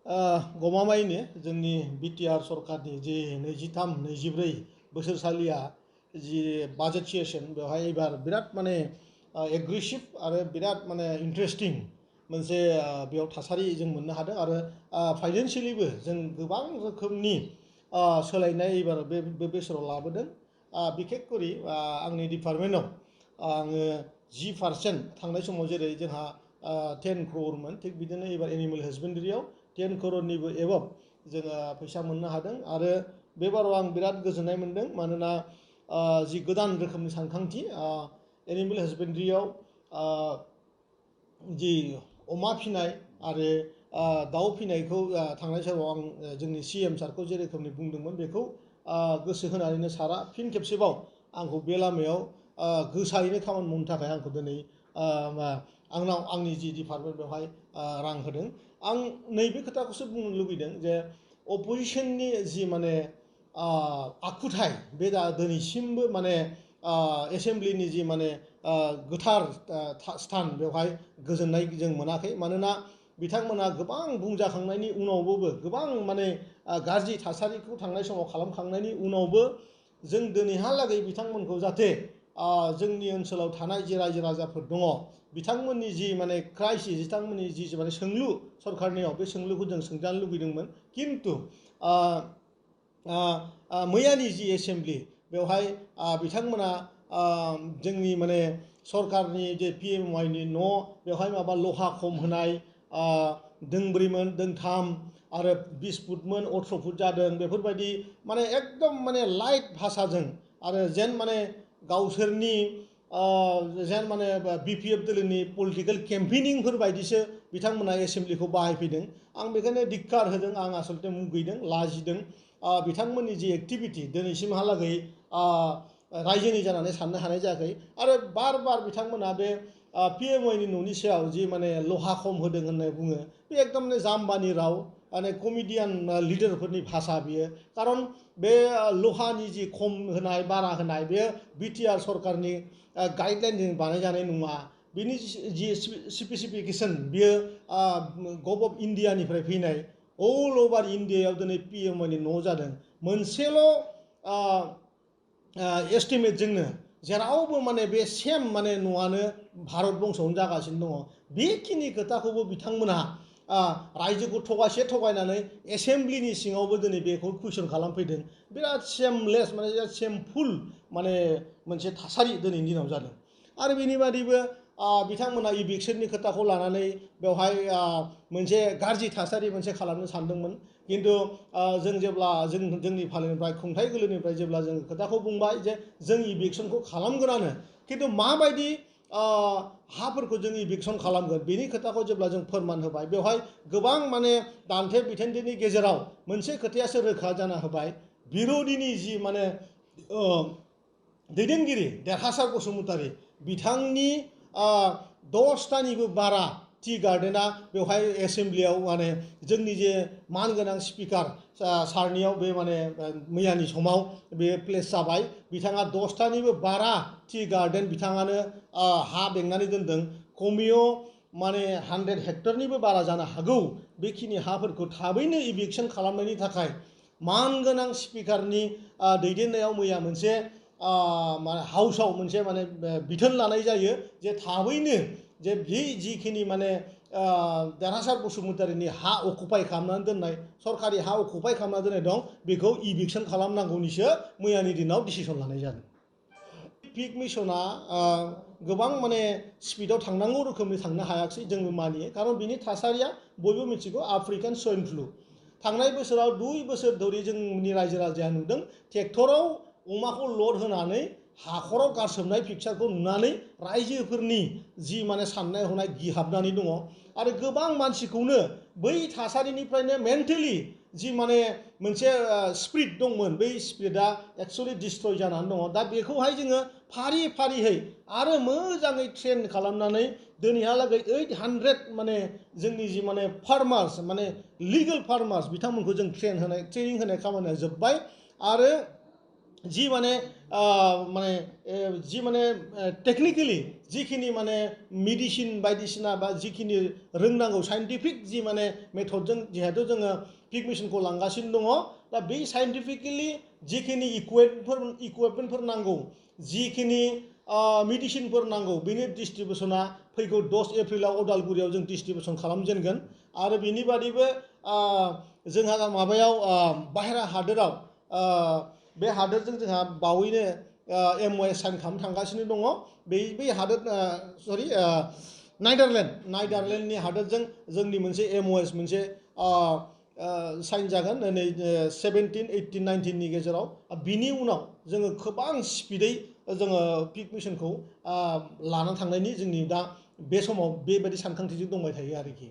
गमामायैनो जोंनि बिटिआर सरकारनि जि 23-24 बोसोरसालिया जि बाजेट सेसन बेवहाय एबार बिराद माने एग्रेसिभ आरो बिराद माने इन्टारेस्टिं मोनसे बेयाव थासारि जों मोननो हादों आरो फाइनान्सियेलिबो जों गोबां रोखोमनि सोलायनाय एबार बे बोसोराव लाबोदों। बिखेख करि आंनि डिपार्टमेन्टआव आङो 10% थांनाय समाव जेरै जोंहा 10 crore थिग बिदिनो एबार एनिमेल हासबेन्डारियाव 10 crore एबभ जोङो फैसा मोननो हादों आरो बे बाराव आं बिराद गोजोननाय मोनदों मानोना जि गोदान रोखोमनि सानखांथि एनिमेल हासबेन्डारियाव जि अमा फिनाय आरो दाउ फिनायखौ थांनाय समाव आं जोंनि CM सारखौ जे रोखोमनि बुंदोंमोन बेखौ गोसो होनानैनो सारा फिन खेबसेबाव आंखौ बे लामायाव गोसायैनो खामानि मावनो थाखाय आंखौ दिनै आंनि जि डिपार्टमेन्ट बेवहाय रां होदों। आं नैबे खोथाखौसो बुंनो लुबैदों जे अपोजिशननि जि माने आखुथाय बे दिनैसिमबो माने एसेमब्लिनि जि माने गोथार स्थान बेवहाय गोजोननाय जों मोनाखै मानोना बिथांमोना गोबां बुंजाखांनायनि उनावबो गोबां माने गाज्रि थासारिखौ थांनाय समाव खालामखांनायनि उनावबो जों दिनैहालागै बिथांमोनखौ जाहाथे जोंनि ओनसोलाव थानाय जे रायजो राजाफोर दङ बिथांमोननि जि माने क्राइसिस बिथांमोननि जि माने सोंलु सरकारनियाव बे सोंलुखौ जों सोंजानो लुबैदोंमोन खिन्थु मैयानि जि एसेमब्लि बेवहाय बिथांमोना जोंनि माने सरकारनि जे PMYनि न' बेवहाय माबा लहा खम होनाय दोंब्रैमोन दोंथाम आरो 20 फुटमोन 18 फुट जादों बेफोरबायदि माने एकदम माने लाइट भाषाजों आरो जेन माने गावसोरनि जेन माने BPF दोलोनि पलिटिकेल केम्पेनिंफोर बायदिसो बिथांमोना एसेमब्लिखौ बाहायफैदों। आं बेखायनो धिक्कार होदों आं आसलते मुगैदों लाजिदों बिथांमोननि जि एक्टिभिटि दिनैसिमहालागै रायजोनि जानानै साननो हानाय जायाखै आरो बार बार बिथांमोना बे PMYनि न'नि सायाव जि माने लहा खम होदों होनना बुङो बे एकदम जाम्बानि राव माने कमेडियान लिडारफोरनि भाषा बियो खारन बे लहानि जि खम होनाय बारा होनाय बे बिटिआर सरकारनि गाइडलाइनजों बानायजानाय नङा बिनि जि स्पेसिफिकेसन बियो गभ अफ इन्डियानिफ्राय फैनाय अल अभार इन्डियायाव दिनै PMYनि न' जादों मोनसेल' एस्टिमेटजोंनो जेरावबो माने बे सेम माने न'आनो भारत बंसआवनो जागासिनो दङ बेखिनि खोथाखौबो बिथांमोनहा रायजोखौ थगायनानै एसेमब्लिनि सिङावबो दिनै बेखौ कुइसन खालामफैदों बिराद सेमलेस माने बिराद सेमफुल माने मोनसे थासारि दिनैनि दिनाव जादों आरो बेनि बादैबो बिथांमोना इभिक्सननि खोथाखौ लानानै बेवहाय मोनसे गाज्रि थासारि मोनसे खालामनो सानदोंमोन खिन्थु जों जेब्ला जोंनि फालिनिफ्राय खुंथाय गोलोनिफ्राय जेब्ला जों खोथाखौ बुंबाय जे जों इभिक्सनखौ खालामगोनानो खिन्थु माबायदि हाफोरखौ जों इभिक्सन खालामगोन बेनि खोथाखौ जेब्ला जों फोरमान होबाय बेवहाय गोबां माने दान्थे बिथान्थेनि गेजेराव मोनसे खोथायासो रोखा जाना होबाय बिरोधिनि जि माने दैदेनगिरि देरहासार बसुमतारी बिथांनि 10टानिबो बारा टि गार्डेना बेवहाय एसेमब्लियाव माने जोंनि जे मानगोनां स्पिकार सारनियाव बे माने मैयानि समाव बे प्लेस जाबाय बिथाङा 10टानिबो बारा टि गार्डेन बिथाङानो हा बेंनानै दोनदों कमियाव माने 100 हेक्टरनिबो बारा जानो हागौ बेखिनि हाफोरखौ थाबैनो इभिक्सन खालामनायनि थाखाय मानगोनां स्पिकारनि दैदेननायाव मैया मोनसे हाउसाव मोनसे माने बिथोन लानाय जायो जे थाबैनो जे बे जिखिनि माने देरहासार बसुमतारीनि हा अकुपाय खालामनानै दोननाय सरकारि हा अकुपाय खालामनानै दोननाय दं बेखौ इभिक्सन खालामनांगौनिसो मैयानि दिनाव डिसिसन लानाय जादों। पिक मिशना गोबां माने स्पिडआव थांनांगौ रोखोमनि थांनो हायाखै जोंबो मानियो खारन बिनि थासारिया बयबो मिथिगौ आफ्रिकान स्वाइन फ्लु थांनाय बोसोराव 2 बोसोर धरि जोंनि रायजो राजाया नुदों ट्रेक्टराव अमाखौ लड होनानै हाखराव गारसोमनाय पिक्चारखौ नुनानै रायजोफोरनि जि माने साननाय हनाय गिहाबनानै दङ आरो गोबां मानसिखौनो बै थासारिनिफ्रायनो मेन्टेलि जि माने मोनसे स्पिरिट दंमोन बै स्पिरिटआ एक्चुअलि डिस्ट्रय जानानै दङ दा बेखौहाय जोङो फारि फारियै आरो मोजाङै ट्रेन खालामनानै दिनैहालागै 800 माने जोंनि जि माने फार्मार्स माने लिगेल फार्मार्स बिथांमोनखौ जों ट्रेनिं होनाय खामानिया जोब्बाय आरो जि माने जि माने टेक्निकेलि जिखिनि माने मेडिसिन बायदिसिना बा जिखिनि रोंनांगौ साइन्टिफिक जि माने मेथडजों जिहेतु जोङो पिग मिशनखौ लांगासिनो दङ दा बे साइन्टिफिकेलि जिखिनि इकुइपमेन्टफोर नांगौ जिखिनि मेडिसिनफोर नांगौ बेनि डिस्ट्रिबिउसना फैगौ 10 एप्रिलाव अदालगुरियाव जों डिस्ट्रिबिउसन खालामजेनगोन आरो बिनि बादैबो जोंहा माबायाव बाहेरा हादोराव बे हादोरजों जोंहा बावैनो MOU साइन खालामनो थांगासिनो दङ बै हादोर सरि नाइडारलेण्डनि हादोरजों जोंनि मोनसे MOU मोनसे साइन जागोन नै 17, 18, 19 नि गेजेराव बिनि उनाव जोङो गोबां स्पिडै जोङो पिग मिशनखौ लानानै थांनायनि जोंनि दा बे समाव बेबायदि सानखांथिजों दंबाय थायो आरोखि